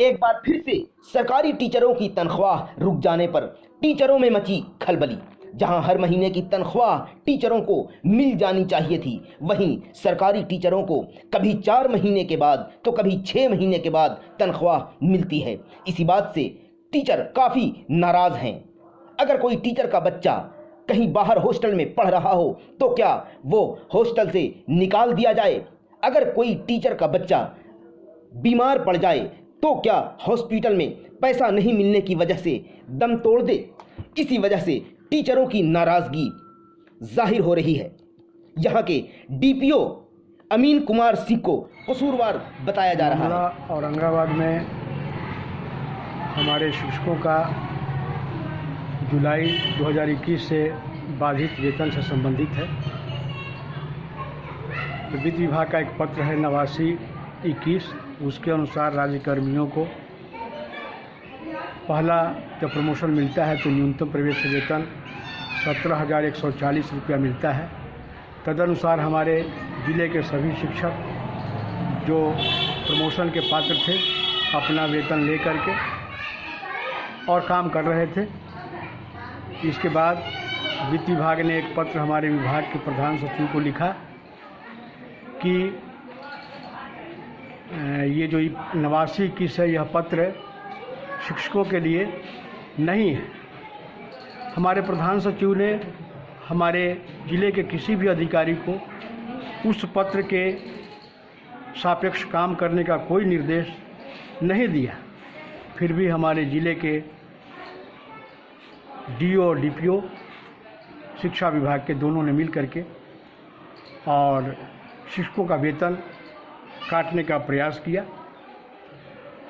एक बार फिर से सरकारी टीचरों की तनख्वाह रुक जाने पर टीचरों में मची खलबली। जहां हर महीने की तनख्वाह टीचरों को मिल जानी चाहिए थी, वहीं सरकारी टीचरों को कभी 4 महीने के बाद तो कभी 6 महीने के बाद तनख्वाह मिलती है। इसी बात से टीचर काफ़ी नाराज़ हैं। अगर कोई टीचर का बच्चा कहीं बाहर हॉस्टल में पढ़ रहा हो तो क्या वो हॉस्टल से निकाल दिया जाए? अगर कोई टीचर का बच्चा बीमार पड़ जाए तो क्या हॉस्पिटल में पैसा नहीं मिलने की वजह से दम तोड़ दे? इसी वजह से टीचरों की नाराज़गी जाहिर हो रही है। यहाँ के डीपीओ अमीन कुमार सिंह को कसूरवार बताया जा रहा है। औरंगाबाद में हमारे शिक्षकों का जुलाई 2021 से बाधित वेतन से संबंधित है। वित्त विभाग का एक पत्र है 89-21, उसके अनुसार राज्य कर्मियों को पहला जब प्रमोशन मिलता है तो न्यूनतम प्रवेश वेतन 17,140 रुपया मिलता है। तदनुसार हमारे ज़िले के सभी शिक्षक जो प्रमोशन के पात्र थे अपना वेतन ले करके और काम कर रहे थे। इसके बाद वित्त विभाग ने एक पत्र हमारे विभाग के प्रधान सचिव को लिखा कि ये जो 89-21 है, यह पत्र शिक्षकों के लिए नहीं है। हमारे प्रधान सचिव ने हमारे ज़िले के किसी भी अधिकारी को उस पत्र के सापेक्ष काम करने का कोई निर्देश नहीं दिया। फिर भी हमारे ज़िले के डीओ और डीपीओ शिक्षा विभाग के दोनों ने मिल करके और शिक्षकों का वेतन काटने का प्रयास किया।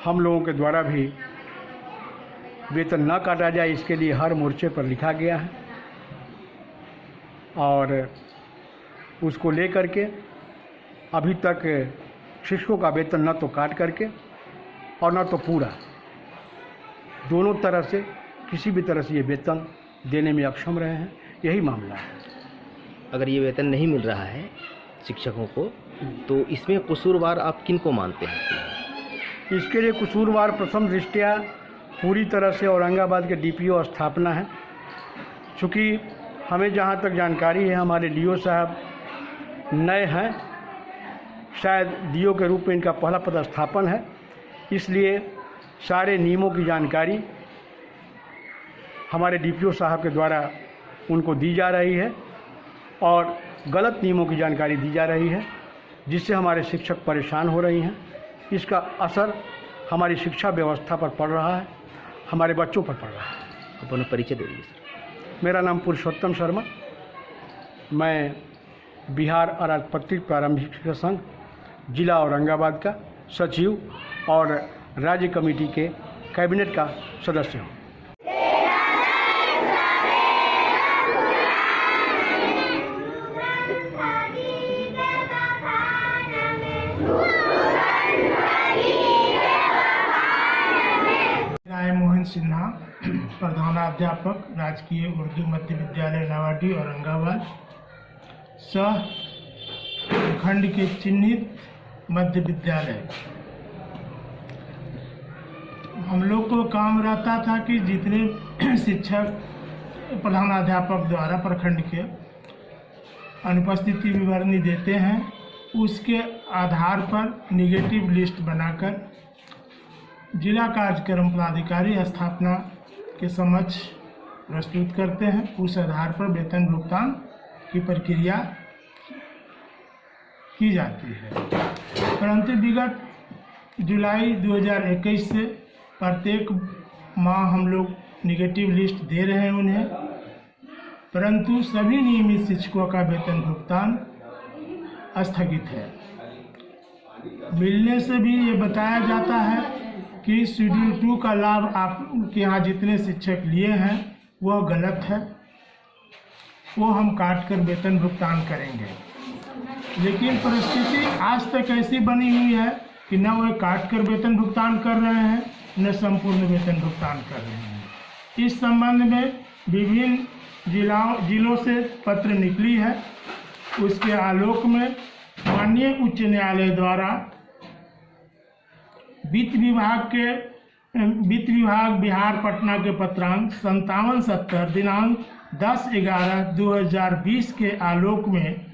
हम लोगों के द्वारा भी वेतन न काटा जाए इसके लिए हर मोर्चे पर लिखा गया है और उसको ले करके अभी तक शिक्षकों का वेतन न तो काट करके और न तो पूरा, दोनों तरह से किसी भी तरह से ये वेतन देने में अक्षम रहे हैं। यही मामला है। अगर ये वेतन नहीं मिल रहा है शिक्षकों को तो इसमें कसूरवार आप किन को मानते हैं? इसके लिए कसूरवार प्रथम दृष्टया पूरी तरह से औरंगाबाद के डीपीओ स्थापना है। चूँकि हमें जहाँ तक जानकारी है हमारे डीओ साहब नए हैं, शायद डीओ के रूप में इनका पहला पदस्थापन है, इसलिए सारे नियमों की जानकारी हमारे डीपीओ साहब के द्वारा उनको दी जा रही है और गलत नियमों की जानकारी दी जा रही है, जिससे हमारे शिक्षक परेशान हो रही हैं। इसका असर हमारी शिक्षा व्यवस्था पर पड़ रहा है, हमारे बच्चों पर पड़ रहा है। अपना परिचय दे दीजिए सर। मेरा नाम पुरुषोत्तम शर्मा, मैं बिहार अराजपत्रित प्रारंभिक शिक्षा संघ जिला औरंगाबाद का सचिव और राज्य कमेटी के कैबिनेट का सदस्य हूँ। मोहन सिन्हा, प्रधानाध्यापक राजकीय उर्दू मध्य विद्यालय नवाडी औरंगाबाद, सह खंड के चिन्हित मध्य विद्यालय। हम लोग को काम रहता था कि जितने शिक्षक प्रधानाध्यापक द्वारा प्रखंड के अनुपस्थिति विवरणी देते हैं उसके आधार पर निगेटिव लिस्ट बनाकर जिला कार्यक्रम पदाधिकारी स्थापना के समक्ष प्रस्तुत करते हैं। उस आधार पर वेतन भुगतान की प्रक्रिया की जाती है। परंतु विगत जुलाई 2021 से प्रत्येक माह हम लोग निगेटिव लिस्ट दे रहे हैं उन्हें, परंतु सभी नियमित शिक्षकों का वेतन भुगतान स्थगित है। मिलने से भी ये बताया जाता है कि शेड्यूल 2 का लाभ आपके यहाँ जितने शिक्षक लिए हैं वह गलत है, वो हम काट कर वेतन भुगतान करेंगे। लेकिन परिस्थिति आज तक ऐसी बनी हुई है कि न वो काट कर वेतन भुगतान कर रहे हैं न संपूर्ण वेतन भुगतान कर रहे हैं। इस संबंध में विभिन्न जिलों से पत्र निकली है। उसके आलोक में माननीय उच्च न्यायालय द्वारा वित्त विभाग बिहार पटना के पत्रांक 5770 दिनांक 10/11/2020 के आलोक में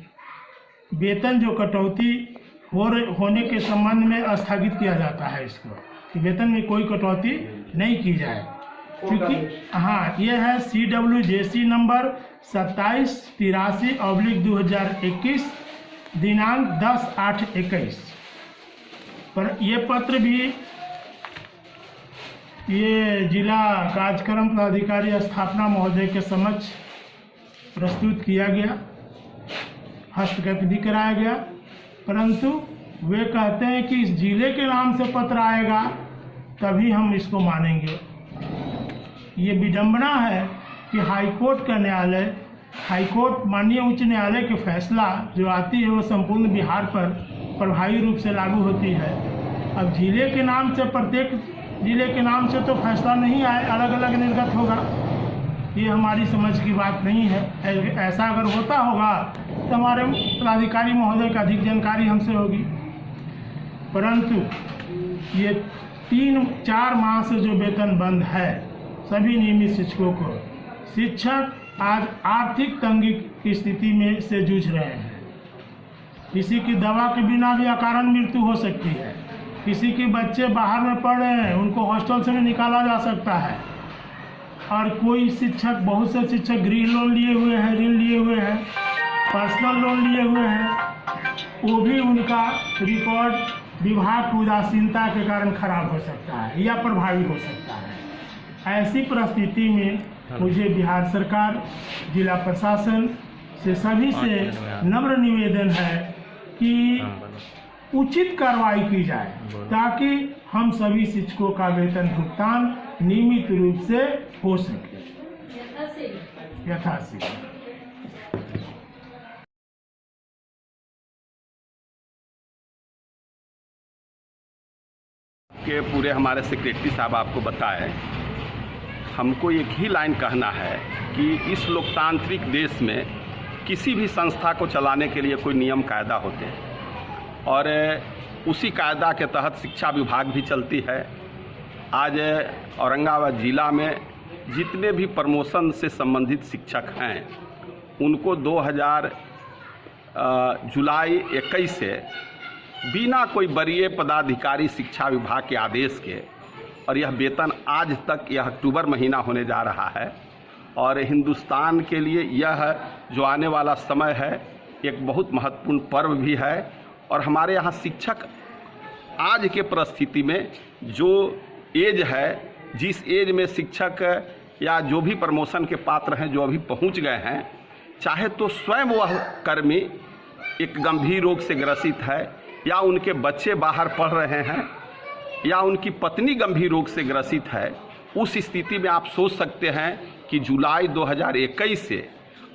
वेतन जो कटौती होने के संबंध में स्थगित किया जाता है इसको, कि वेतन में कोई कटौती नहीं की जाए। क्योंकि हाँ, यह है CWJC नंबर 2783/2021 दिनांक 10/8/21 पर यह पत्र भी ये जिला कार्यक्रम पदाधिकारी स्थापना महोदय के समक्ष प्रस्तुत किया गया, हस्तगत भी कराया गया, परंतु वे कहते हैं कि इस जिले के नाम से पत्र आएगा तभी हम इसको मानेंगे। ये विडंबना है कि हाईकोर्ट का न्यायालय, हाईकोर्ट माननीय उच्च न्यायालय के फैसला जो आती है वो संपूर्ण बिहार पर प्रभावी रूप से लागू होती है। अब जिले के नाम से, प्रत्येक जिले के नाम से तो फैसला नहीं आए, अलग अलग निर्गत होगा। ये हमारी समझ की बात नहीं है। ऐसा अगर होता होगा तो हमारे पदाधिकारी महोदय का अधिक जानकारी हमसे होगी, परंतु ये 3-4 माह से जो वेतन बंद है सभी नियमित शिक्षकों को, शिक्षक आज आर्थिक तंगी की स्थिति में से जूझ रहे हैं। किसी की दवा के बिना भी अकारण मृत्यु हो सकती है, किसी के बच्चे बाहर में पढ़ रहे हैं उनको हॉस्टल से भी निकाला जा सकता है, और कोई शिक्षक, बहुत से शिक्षक गृह लोन लिए हुए हैं, ऋण लिए हुए हैं, पर्सनल लोन लिए हुए हैं, वो भी उनका रिकॉर्ड विभाग की उदासीनता के कारण खराब हो सकता है या प्रभावी हो सकता है। ऐसी परिस्थिति में मुझे बिहार सरकार, जिला प्रशासन से सभी से नम्र निवेदन है कि उचित कार्रवाई की जाए ताकि हम सभी शिक्षकों का वेतन भुगतान नियमित रूप से हो सके यथाशीघ्र। के पूरे हमारे सेक्रेटरी साहब आपको बताएं, हमको एक ही लाइन कहना है कि इस लोकतांत्रिक देश में किसी भी संस्था को चलाने के लिए कोई नियम कायदा होते हैं और उसी कायदा के तहत शिक्षा विभाग भी चलती है। आज औरंगाबाद जिला में जितने भी प्रमोशन से संबंधित शिक्षक हैं उनको 2000 जुलाई 21 से बिना कोई वरीय पदाधिकारी शिक्षा विभाग के आदेश के, और यह वेतन आज तक, यह अक्टूबर महीना होने जा रहा है और हिंदुस्तान के लिए यह जो आने वाला समय है एक बहुत महत्वपूर्ण पर्व भी है। और हमारे यहाँ शिक्षक आज के परिस्थिति में जो एज है, जिस एज में शिक्षक या जो भी प्रमोशन के पात्र हैं जो अभी पहुँच गए हैं, चाहे तो स्वयं वह कर्मी एक गंभीर रोग से ग्रसित है या उनके बच्चे बाहर पढ़ रहे हैं या उनकी पत्नी गंभीर रोग से ग्रसित है, उस स्थिति में आप सोच सकते हैं कि जुलाई 2021 से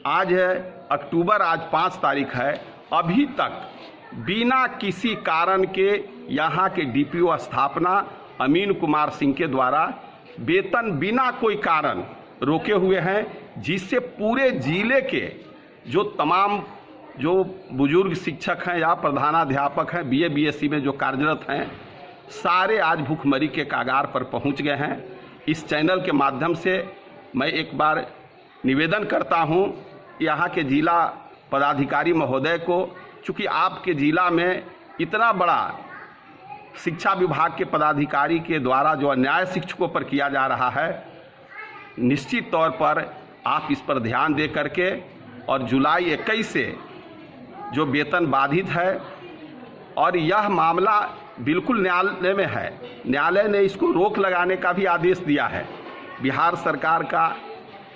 आज है अक्टूबर, आज 5 तारीख है, अभी तक बिना किसी कारण के यहाँ के DPO स्थापना अमीन कुमार सिंह के द्वारा वेतन बिना कोई कारण रोके हुए हैं, जिससे पूरे जिले के जो तमाम जो बुजुर्ग शिक्षक हैं या प्रधानाध्यापक हैं, BA BSc में जो कार्यरत हैं, सारे आज भूखमरी के कागार पर पहुंच गए हैं। इस चैनल के माध्यम से मैं एक बार निवेदन करता हूं यहाँ के जिला पदाधिकारी महोदय को, चूँकि आपके जिला में इतना बड़ा शिक्षा विभाग के पदाधिकारी के द्वारा जो अन्याय शिक्षकों पर किया जा रहा है, निश्चित तौर पर आप इस पर ध्यान दे करके और जुलाई 21 से जो वेतन बाधित है, और यह मामला बिल्कुल न्यायालय में है, न्यायालय ने इसको रोक लगाने का भी आदेश दिया है। बिहार सरकार का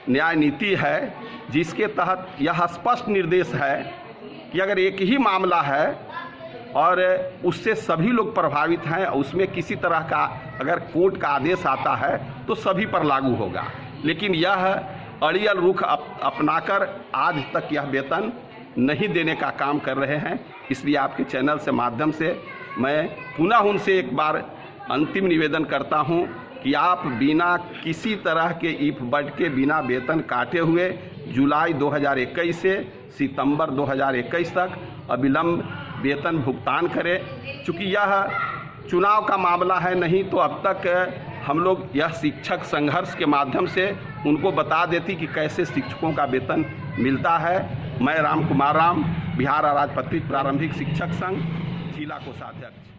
न्याय नीति है जिसके तहत यह स्पष्ट निर्देश है कि अगर एक ही मामला है और उससे सभी लोग प्रभावित हैं, उसमें किसी तरह का अगर कोर्ट का आदेश आता है तो सभी पर लागू होगा। लेकिन यह अड़ियल रुख अपनाकर आज तक यह वेतन नहीं देने का काम कर रहे हैं। इसलिए आपके चैनल से माध्यम से मैं पुनः उनसे एक बार अंतिम निवेदन करता हूं कि आप बिना किसी तरह के ईफ बट के बिना वेतन काटे हुए जुलाई 2021 से सितंबर 2021 तक अविलंब वेतन भुगतान करें। चूँकि यह चुनाव का मामला है, नहीं तो अब तक हम लोग यह शिक्षक संघर्ष के माध्यम से उनको बता देती कि कैसे शिक्षकों का वेतन मिलता है। मैं राम कुमार राम, बिहार अराजपत्रित प्रारंभिक शिक्षक संघ, जिला कोषाध्यक्ष।